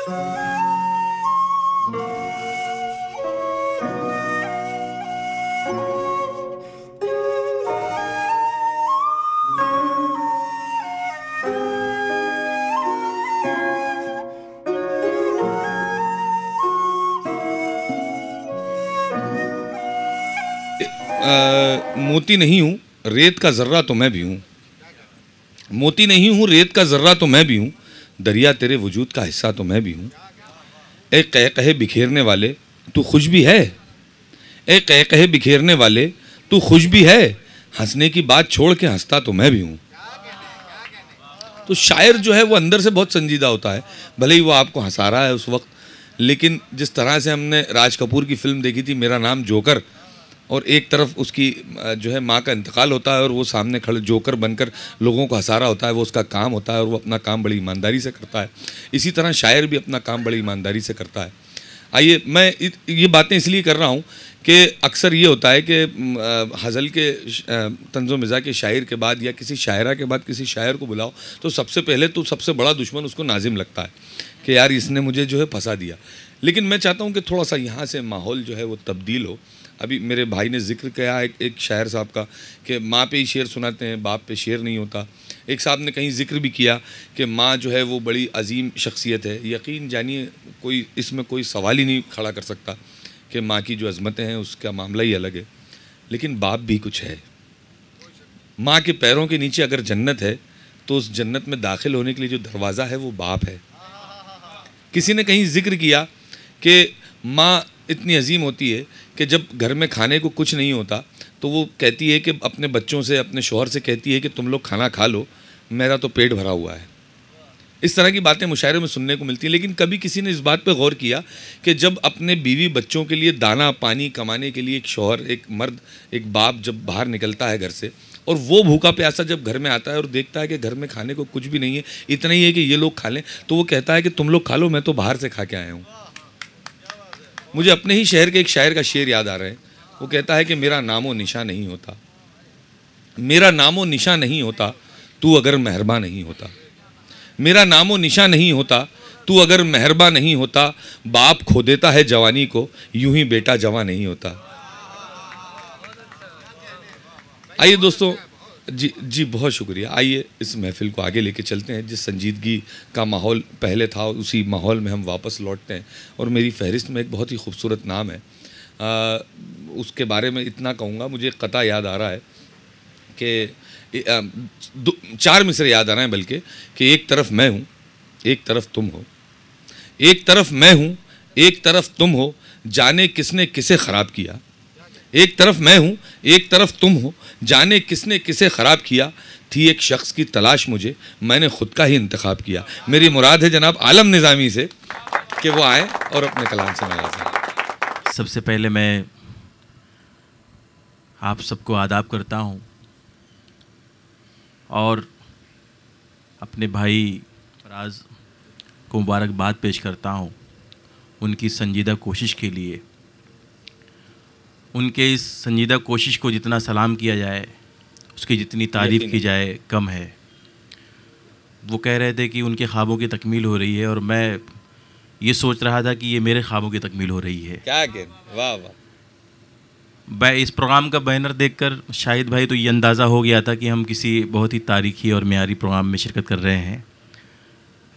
मोती नहीं हूँ, रेत का ज़र्रा तो मैं भी हूँ। मोती नहीं हूँ, रेत का ज़र्रा तो मैं भी हूँ, दरिया तेरे वजूद का हिस्सा तो मैं भी हूँ। ए कह कहे बिखेरने वाले तू खुश भी है, ए कह कहे बिखेरने वाले तू खुश भी है, हंसने की बात छोड़ के हंसता तो मैं भी हूँ। तो शायर जो है वो अंदर से बहुत संजीदा होता है, भले ही वो आपको हंसा रहा है उस वक्त, लेकिन जिस तरह से हमने राज कपूर की फिल्म देखी थी मेरा नाम जोकर, और एक तरफ उसकी जो है माँ का इंतकाल होता है और वो सामने खड़े जोकर बनकर लोगों को हंसा रहा होता है, वो उसका काम होता है और वो अपना काम बड़ी ईमानदारी से करता है। इसी तरह शायर भी अपना काम बड़ी ईमानदारी से करता है। आइए, मैं ये बातें इसलिए कर रहा हूँ कि अक्सर ये होता है कि हज़ल के तंज़ो मिज़ा के शायर के बाद या किसी शायरा के बाद किसी शायर को बुलाओ तो सबसे पहले तो सबसे बड़ा दुश्मन उसको नाजिम लगता है कि यार इसने मुझे जो है फंसा दिया। लेकिन मैं चाहता हूँ कि थोड़ा सा यहाँ से माहौल जो है वो तब्दील हो। अभी मेरे भाई ने जिक्र किया एक शायर साहब का कि माँ पे ही शेर सुनाते हैं, बाप पे शेर नहीं होता। एक साहब ने कहीं जिक्र भी किया कि माँ जो है वो बड़ी अजीम शख्सियत है। यकीन जानिए कोई इसमें कोई सवाल ही नहीं खड़ा कर सकता कि माँ की जो अज़मतें हैं उसका मामला ही अलग है, लेकिन बाप भी कुछ है। माँ के पैरों के नीचे अगर जन्नत है तो उस जन्नत में दाखिल होने के लिए जो दरवाज़ा है वो बाप है। किसी ने कहीं जिक्र किया कि माँ इतनी अजीम होती है कि जब घर में खाने को कुछ नहीं होता तो वो कहती है कि अपने बच्चों से, अपने शौहर से कहती है कि तुम लोग खाना खा लो, मेरा तो पेट भरा हुआ है। इस तरह की बातें मुशायरे में सुनने को मिलती हैं। लेकिन कभी किसी ने इस बात पर गौर किया कि जब अपने बीवी बच्चों के लिए दाना पानी कमाने के लिए एक शौहर, एक मर्द, एक बाप जब बाहर निकलता है घर से और वो भूखा प्यासा जब घर में आता है और देखता है कि घर में खाने को कुछ भी नहीं है, इतना ही है कि ये लोग खा लें, तो वो कहता है कि तुम लोग खा लो, मैं तो बाहर से खा के आया हूँ। मुझे अपने ही शहर के एक शायर का शेर याद आ रहा है। वो कहता है कि मेरा नामो निशा नहीं होता, मेरा नामो निशा नहीं होता तू अगर मेहरबा नहीं होता, मेरा नामो निशा नहीं होता तू अगर मेहरबा नहीं होता, बाप खो देता है जवानी को, यूं ही बेटा जवां नहीं होता। आइए दोस्तों, जी बहुत शुक्रिया। आइए इस महफिल को आगे लेके चलते हैं। जिस संजीदगी का माहौल पहले था उसी माहौल में हम वापस लौटते हैं। और मेरी फहरिस्त में एक बहुत ही खूबसूरत नाम है, उसके बारे में इतना कहूँगा, मुझे कता याद आ रहा है कि 4 मिसरे याद आ रहे हैं बल्कि, कि एक तरफ मैं हूँ, एक तरफ तुम हो, एक तरफ मैं हूँ, एक तरफ तुम हो, जाने किसने किसे ख़राब किया। एक तरफ मैं हूँ, एक तरफ तुम हो, जाने किसने किसे ख़राब किया। थी एक शख्स की तलाश मुझे, मैंने ख़ुद का ही इंतखाब किया। मेरी मुराद है जनाब आलम निज़ामी से कि वो आए और अपने कलाम से नवाजें। सबसे पहले मैं आप सबको आदाब करता हूँ और अपने भाई फराज को मुबारकबाद पेश करता हूँ उनकी संजीदा कोशिश के लिए। उनके इस संजीदा कोशिश को जितना सलाम किया जाए, उसकी जितनी तारीफ़ की जाए कम है। वो कह रहे थे कि उनके ख्वाबों की तकमील हो रही है और मैं ये सोच रहा था कि ये मेरे ख्वाबों की तकमील हो रही है। क्या कहते, वाह वाह। मैं इस प्रोग्राम का बैनर देखकर शाहिद भाई तो ये अंदाज़ा हो गया था कि हम किसी बहुत ही तारीख़ी और मेयारी प्रोग्राम में शिरकत कर रहे हैं,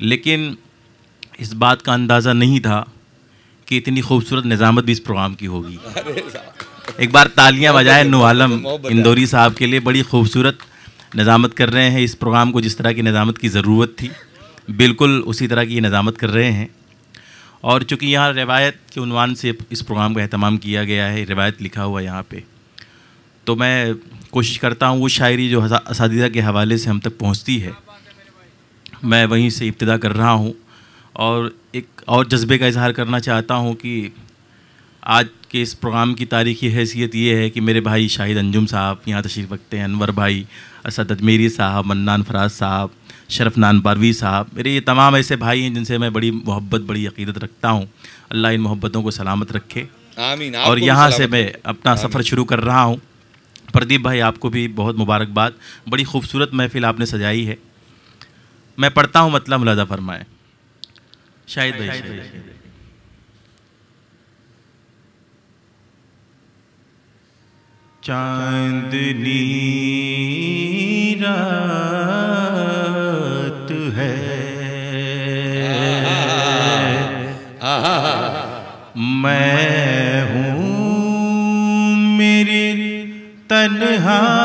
लेकिन इस बात का अंदाज़ा नहीं था कि इतनी खूबसूरत निज़ामत भी इस प्रोग्राम की होगी। एक बार तालियां बजाएं नूर आलम इंदौरी साहब के लिए, बड़ी खूबसूरत निज़ामत कर रहे हैं इस प्रोग्राम को। जिस तरह की निज़ामत की ज़रूरत थी बिल्कुल उसी तरह की निज़ामत कर रहे हैं। और चूँकि यहाँ रिवायत के उन्वान से इस प्रोग्राम का अहतमाम किया गया है, रिवायत लिखा हुआ यहाँ पे, तो मैं कोशिश करता हूँ वो शायरी जो असातिज़ा के हवाले से हम तक पहुँचती है मैं वहीं से इब्तिदा कर रहा हूँ। और एक और जज्बे का इजहार करना चाहता हूँ कि आज के इस प्रोग्राम की तारीख़ी हैसियत ये है कि मेरे भाई शाहिद अंजुम साहब यहाँ तशरीफ़ रखते हैं, अनवर भाई, असद अजमेरी साहब, मन्नान फराज साहब, शरफनान पारवी साहब, मेरे ये तमाम ऐसे भाई हैं जिनसे मैं बड़ी मोहब्बत, बड़ी अक़ीदत रखता हूँ। अल्लाह इन मोहब्बतों को सलामत रखे। आमीन। और यहाँ से मैं अपना सफ़र शुरू कर रहा हूँ। प्रदीप भाई आपको भी बहुत मुबारकबाद, बड़ी खूबसूरत महफ़िल आपने सजाई है। मैं पढ़ता हूँ, मतलब मुलाज़ा फरमाएँ। शाहिद भाई चांदनी रात है, मैं हूँ मेरी तन्हाई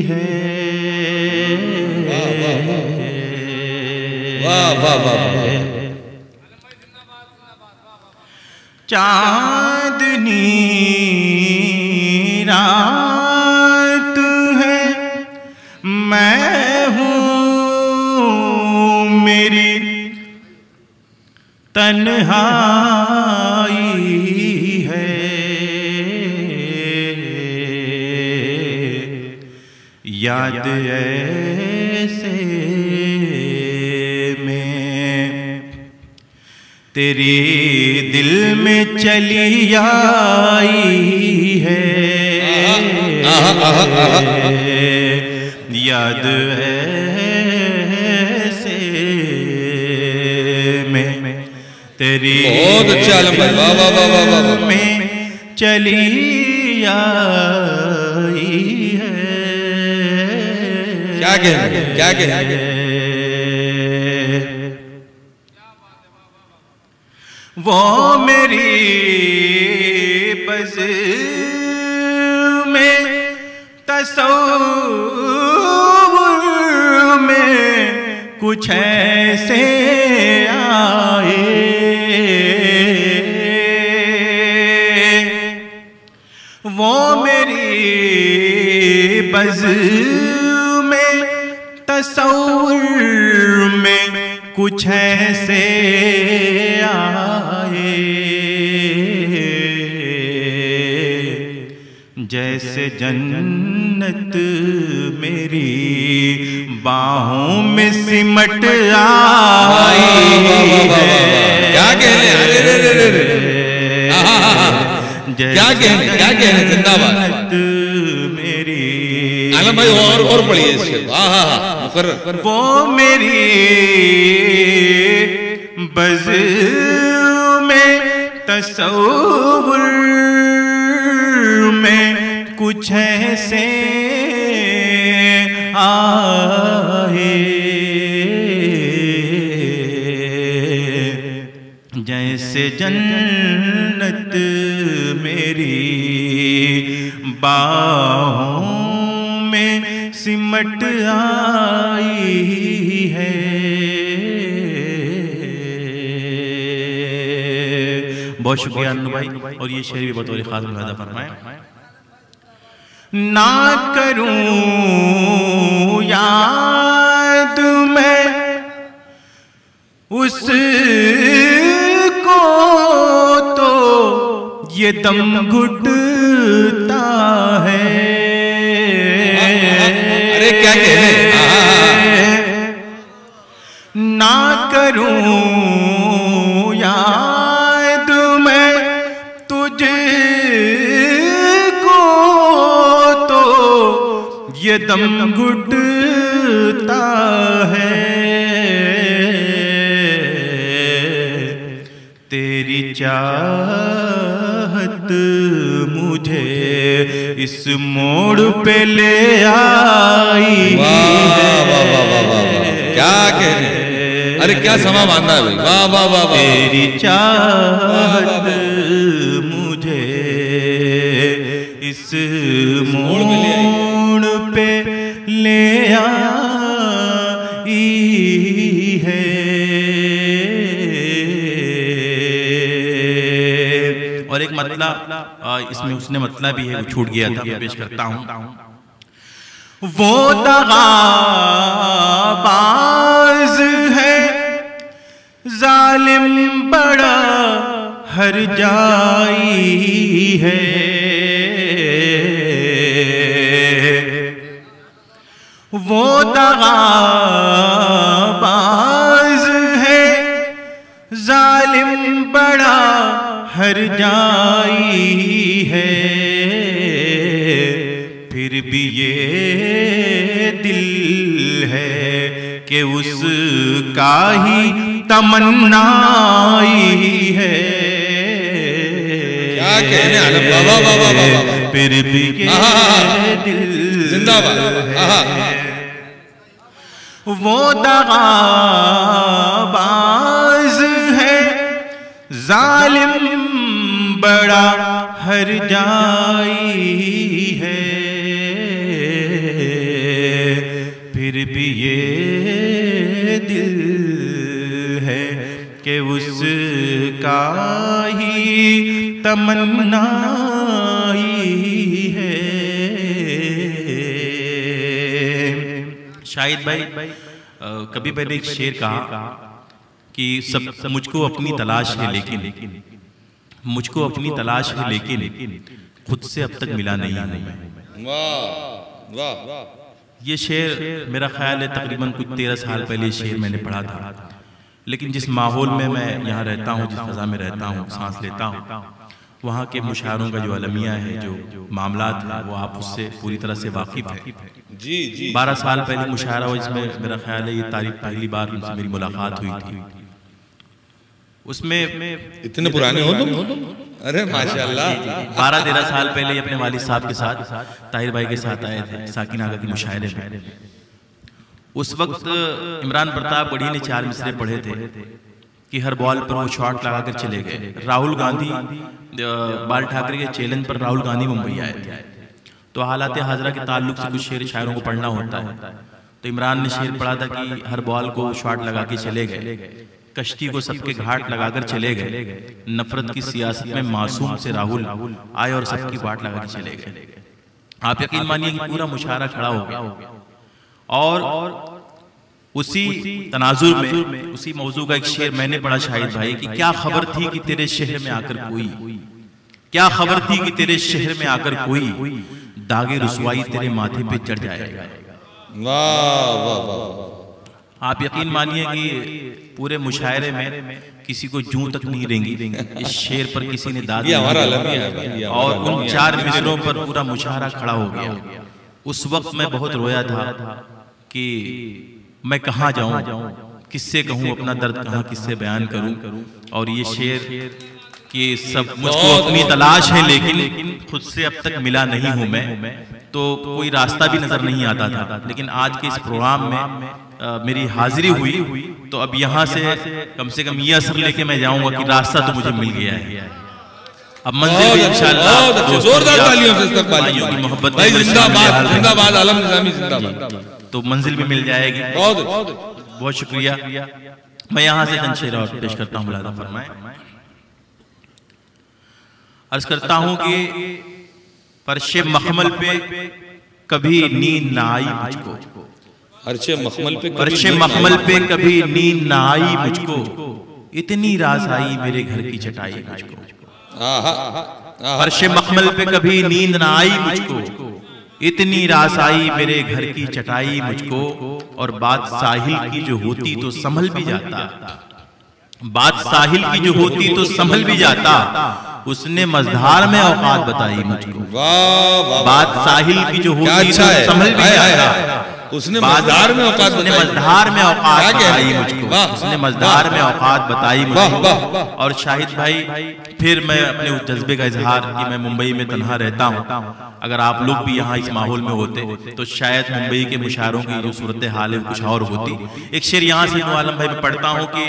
है। वाह वाह वाह वाह। चांदनी रात है, मैं हूँ मेरी तन्हाई है। याद ऐसे में तेरे दिल में चली आई है। याद ऐसे में तेरी बहुत अच्छा आलम भाई, वाह वाह वाह वाह वाह। में चली आई है। क्या कहने, क्या कहने। वो मेरी बज़ में तसव्वुर में कुछ ऐसे आए, वो मेरी बज़ में तसव्वुर में कुछ ऐसे आए, जैसे जन्नत मेरी बाहों में सिमट आई है। क्या कहने, अरे रे रे रे रे। क्या कहने, क्या कहने, जिंदाबाद मेरी। आलम भाई और पढ़िए इसके। मुकर्रर। वो मेरी बज़ में तसव्वुर में कुछ ऐसे आए, जैसे जन्नत मेरी बाहों में सिमट आई है। बहुत शुक्रिया अन्नू भाई, और ये शेर भी बतौर खास मुलादा फरमाए। ना करूं याद मैं उसको तो ये दम घुटता है। अरे क्या कहने। ना करूं याद मैं तुझको तो ये दम घुटता है। तेरी चाहत मुझे इस मोड़ पे ले आई। क्या कहने, अरे क्या समा बांधा है भाई। वाह वाह वाह। तेरी चाहत मुझे इस मोड़ पे ले आई है। और एक मतलब इसमें उसने मतलब भी है, छूट गया था, मैं पेश करता हूं। वो दगाबाज है जालिम बड़ा हर जाई है। वो दगाबाज है जालिम बड़ा हर जाई है। फिर भी ये दिल है कि उसका ही तमन्नाई है। क्या कहने आलम बाबा बाबा बाबा, फिर भी ये दिल जिंदाबाद। वो दगाबाज है जालिम बड़ा हर जाई है, फिर भी ये दिल है कि उसका ही तमन्नाई है। शाहिद भाई कभी मैंने एक शेर कहा कि सब मुझको अपनी तलाश है लेकिन मुझको अपनी तलाश है लेकिन खुद से अब तक मिला नहीं हूं मैं। वाह वाह। ये शेर मेरा ख्याल है तकरीबन कुछ 13 साल पहले शेर मैंने पढ़ा था, लेकिन जिस माहौल में मैं यहाँ रहता हूँ, जिस फजा में रहता हूँ, सांस लेता हूँ, वहाँ के मुशायरों का जो अलमिया है, जो मामलात है, वो आप उससे पूरी तरह से वाकिफ है। जी जी। 12 साल पहले मुशायरा हुआ, इसमें मेरा ख्याल है ये तारीख पहली बार उनसे मेरी मुलाकात हुई थी। उसमें इतने पुराने हो तुम? अरे माशाल्लाह। 12-13 साल पहले अपने वालिद साहब के साथ ताहिर भाई के साथ आए थे साकिन आगा के मुशायरे में। उस वक्त इमरान प्रताप गढ़ी ने 4 मिसरे पढ़े थे कि हर बॉल पर वो शॉट लगाकर चले गए। राहुल गांधी बाल ठाकरे के चैलेंज पर राहुल गांधी मुंबई आए थे, तो हालात हाजरा के ताल्लुक से कुछ शेर शायरों को पढ़ना होता है। तो इमरान ने शेर पढ़ा था कि हर बॉल को शॉट लगा के चले गए, कश्ती को सबके घाट लगाकर चले गए, नफरत की सियासत में मासूम से राहुल आए और सबकी बाट लगा के चले गए। आप यकीन मानिए कि पूरा मुशायरा खड़ा हो गया। और उसी तनाजुर में उसी मौजू का एक शेर मैंने पढ़ा शाहिद भाई कि क्या खबर थी कि तेरे शहर में आकर कोई, क्या खबर थी कि तेरे शहर में आकर कोई दागे रुसवाई तेरे माथे पे चढ़ जाएगा। वाह वाह वाह। आप यकीन मानिए कि पूरे मुशायरे में किसी को जूं तक नहीं रेंगी इस शेर पर किसी ने दाद है और उन 4 मिसरों पर पूरा मुशायरा खड़ा हो गया। उस वक्त मैं बहुत रोया था कि मैं कहाँ जाऊं, किससे कहूं अपना दर्द, कहाँ किससे बयान करूं। और ये शेर कि सब मुझको अपनी तलाश है लेकिन खुद से अब तक मिला नहीं हूं मैं, तो कोई रास्ता भी नजर नहीं आता था। लेकिन आज के इस प्रोग्राम में मेरी हाजिरी हुई, तो अब यहाँ से कम ये असर लेके मैं जाऊंगा कि रास्ता तो मुझे मिल गया है। अब मंजिल भी इंशाअल्लाह जोरदार तालियों से इस्तकबालियों की मोहब्बत भाई जिंदाबाद जिंदाबाद आलम निजामी जिंदाबाद। तो मंजिल भी मिल जाएगी। बहुत शुक्रिया। मैं यहाँ से चंद शेर और पेश करता हूँ, मुलाज़ा फरमाएं। अर्ज करता हूँ कि फर्शे मखमल पे कभी नींद ना आई मुझको, फर्शे मखमल पे कभी नींद ना आई मुझको, इतनी रास आई मेरे घर की चटाई मुझको। फर्शे मखमल पे कभी नींद ना आई मुझको, इतनी रास आई मेरे घर की चटाई मुझको। और बात साहिल की जो होती तो संभल भी जाता, बात साहिल की जो होती तो संभल भी जाता, उसने मझधार में औकात बताई मुझको। बात साहिल की जो होती तो संभल भी जाता, उसने मझधार में औकात बताई मुझको, उसने मझधार में औकात बताई मुझको। और शाहिद भाई फिर मैं अपने उस जज्बे का इजहार कि मैं मुंबई में तन्हा रहता हूँ, अगर आप लोग भी यहाँ इस माहौल में होते तो शायद मुंबई के मुशायरों की जो सूरत हाल है कुछ और होती। एक शेर यहाँ से आलम भाई में पढ़ता हूँ कि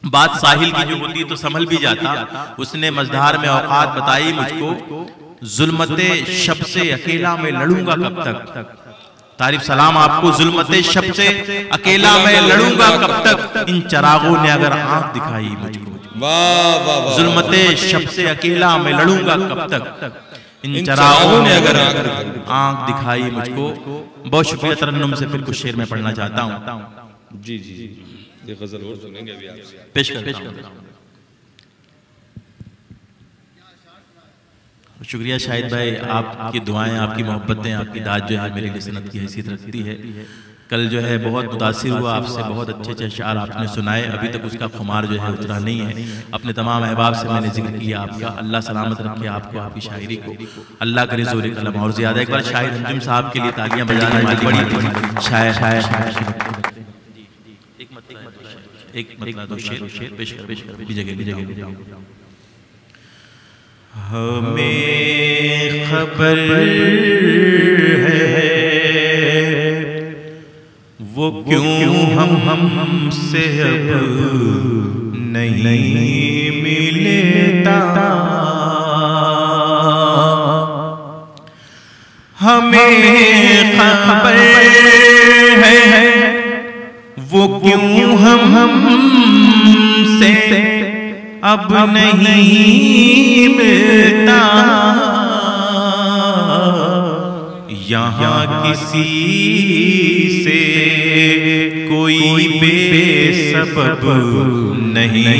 बात साहिल की जो होती तो संभल भी जाता, उसने मझधार में औकात बताई मुझको, जुल्मते शब से अकेला मैं लड़ूंगा कब तक। तारीफ सलाम आपको। जुल्मते शब से अकेला मैं लड़ूंगा कब तक, इन चरागों ने अगर आंख दिखाई मुझको। जुल्मते शब से अकेला मैं लड़ूंगा कब तक, इन चरागों ने अगर आंख दिखाई मुझको। बहुत शुक्रिया। तरन्नुम से फिर कुछ शेर में पढ़ना चाहता हूँ। जी जी जी, ये गजल और सुनेंगे अभी आपसे। पेश कर। शुक्रिया शाहिद भाई, आपकी दुआएं, आपकी मोहब्बतें, आपकी दाद जो है मेरे लिए सनत की हैसियत रखती है। कल जो है बहुत मुतासिर हुआ आपसे, बहुत अच्छे अच्छे अशआर आपने सुनाए, अभी तक उसका खुमार जो है उतरा नहीं है। अपने तमाम अहबाब से मैंने जिक्र किया आपका, अल्लाह सलामत रखे आपको, आपकी शायरी को, अल्लाह करे ज़ोर कलम और ज़्यादा। एक बार शाहिद अंजुम साहब के लिए तालियां बजाने वाली बड़ी शायर एक मतलब दो शेर पेश कर जगह हमें खबर है वो क्यों हमसे अब नहीं मिलता, हमें खबर है वो क्यों हमसे अब नहीं मिलता, यहाँ किसी से कोई बेसबब नहीं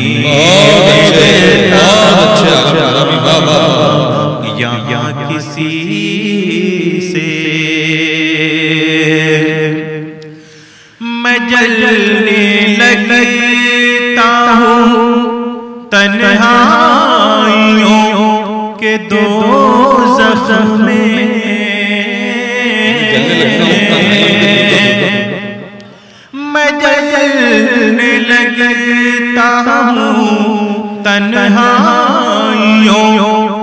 मिलता, यहाँ किसी से मैं जलने लगता हूँ तन्हाइयों के दोज़ख में, मैं जलने लगता हूँ तन्हाइयों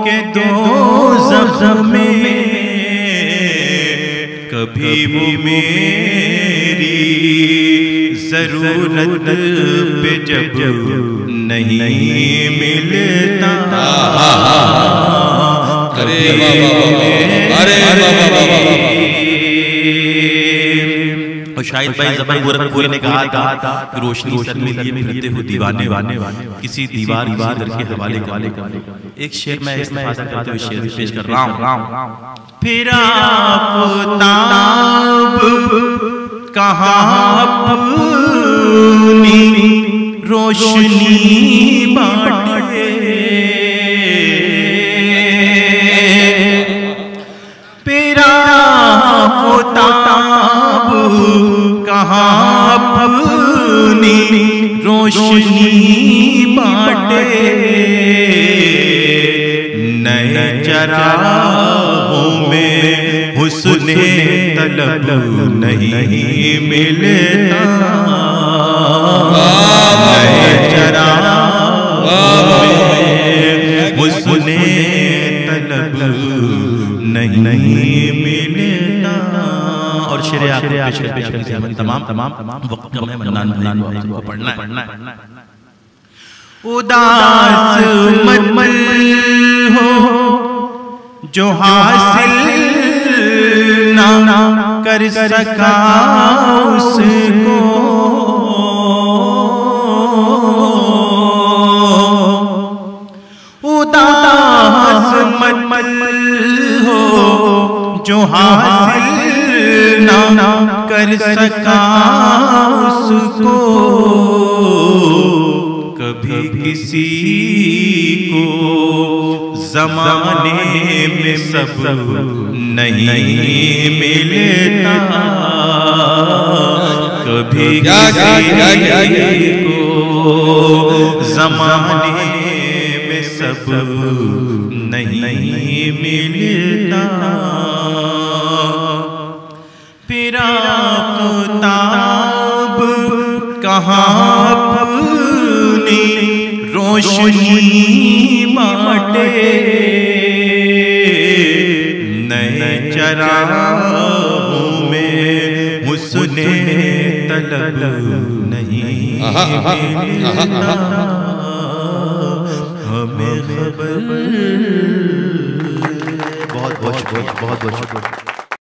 के दोज़ख में, कभी वो मेरी जरूरत पे जब नहीं मिलता, अरे और शाहिद भाई ज़फर गोरखपुरी ने कहा था कि रोशनी सर में लिए फिरते हो दीवाने किसी दीवार के हवाले कर। एक शेर मैं इस्तेफादा करते हुए शेर पेश कर रहा हूँ। फिर आफ़ताब कहाँ अपनी रोशनी बांटे, फिर आफ़ताब कहाँ अपनी रोशनी बांटे, नए चरागों में हुस्ने तलब नहीं मिलता, नए चरागों में हुस्ने तलब नहीं मिलता। और शेर आखिरी तमाम वक्त कम है, मन्नान को पढ़ना है। उदास मत हो जो हासिल ना कर सका उसको, उदास मत हो जो हासिल ना कर सका उसको, कभी किसी को ज़माने में सब नहीं मिलता, कभी किसी को ज़माने में सब नहीं मिलता, फिर आफ़ताब कहाँ अपनी रोशनी बांटे, नए चरागों में हुस्ने तलब नहीं मिलता, हमें खबर बहुत